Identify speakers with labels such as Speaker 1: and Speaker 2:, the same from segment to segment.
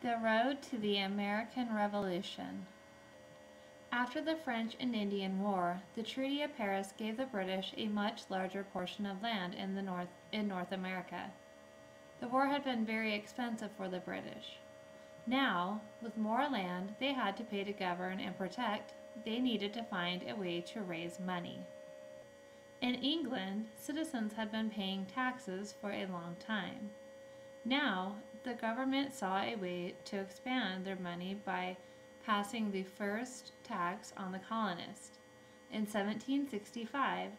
Speaker 1: The Road to the American Revolution. After the French and Indian War, the Treaty of Paris gave the British a much larger portion of land in North America. The war had been very expensive for the British. Now, with more land they had to pay to govern and protect, they needed to find a way to raise money. In England, citizens had been paying taxes for a long time. Now, the government saw a way to expand their money by passing the first tax on the colonists. In 1765,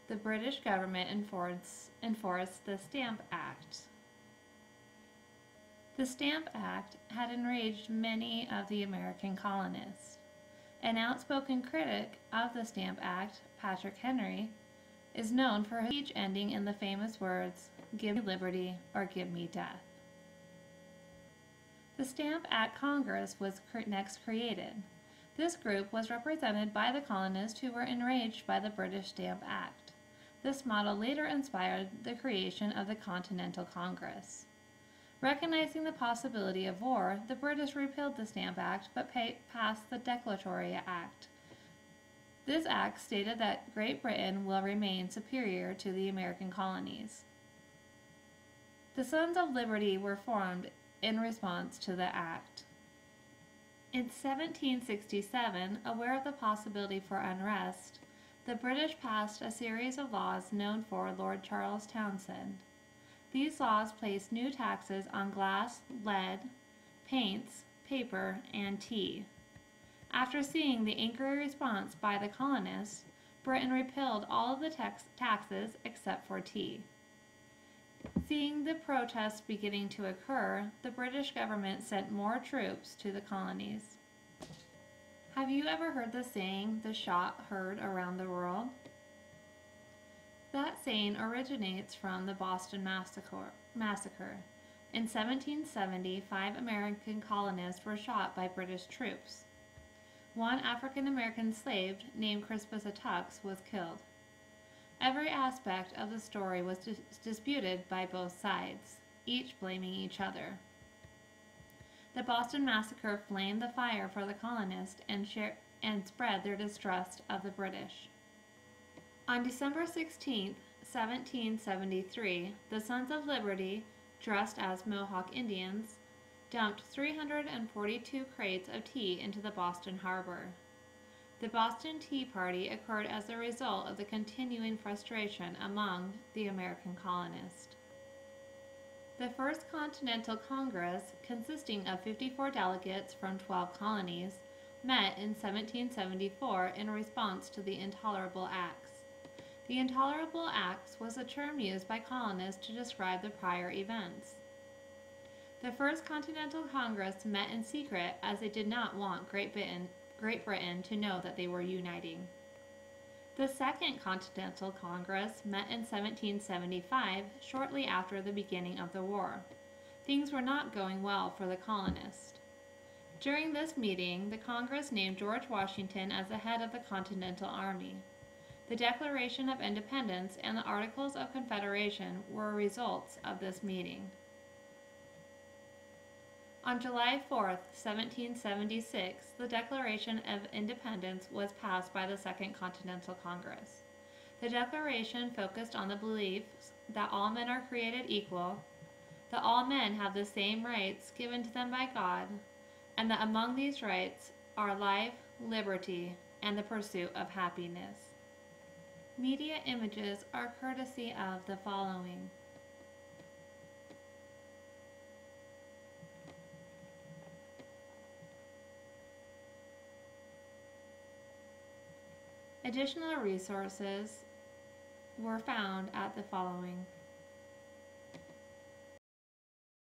Speaker 1: the British government enforced the Stamp Act. The Stamp Act had enraged many of the American colonists. An outspoken critic of the Stamp Act, Patrick Henry, is known for his speech ending in the famous words, "Give me liberty or give me death." The Stamp Act Congress was next created. This group was represented by the colonists who were enraged by the British Stamp Act. This model later inspired the creation of the Continental Congress. Recognizing the possibility of war, the British repealed the Stamp Act but passed the Declaratory Act. This act stated that Great Britain will remain superior to the American colonies. The Sons of Liberty were formed in response to the act. In 1767, aware of the possibility for unrest, the British passed a series of laws known for Lord Charles Townshend. These laws placed new taxes on glass, lead, paints, paper, and tea. After seeing the angry response by the colonists, Britain repealed all of the taxes except for tea. Seeing the protests beginning to occur, the British government sent more troops to the colonies. Have you ever heard the saying, "the shot heard around the world"? That saying originates from the Boston Massacre. In 1770, 5 American colonists were shot by British troops. One African-American slave named Crispus Attucks was killed. Every aspect of the story was disputed by both sides, each blaming each other. The Boston Massacre flamed the fire for the colonists and spread their distrust of the British. On December 16, 1773, the Sons of Liberty, dressed as Mohawk Indians, dumped 342 crates of tea into the Boston harbor. The Boston Tea Party occurred as a result of the continuing frustration among the American colonists. The First Continental Congress, consisting of 54 delegates from 12 colonies, met in 1774 in response to the Intolerable Acts. The Intolerable Acts was a term used by colonists to describe the prior events. The First Continental Congress met in secret as they did not want Great Britain to know that they were uniting. The Second Continental Congress met in 1775, shortly after the beginning of the war. Things were not going well for the colonists. During this meeting, the Congress named George Washington as the head of the Continental Army. The Declaration of Independence and the Articles of Confederation were results of this meeting. On July 4, 1776, the Declaration of Independence was passed by the Second Continental Congress. The Declaration focused on the belief that all men are created equal, that all men have the same rights given to them by God, and that among these rights are life, liberty, and the pursuit of happiness. Media images are courtesy of the following. Additional resources were found at the following.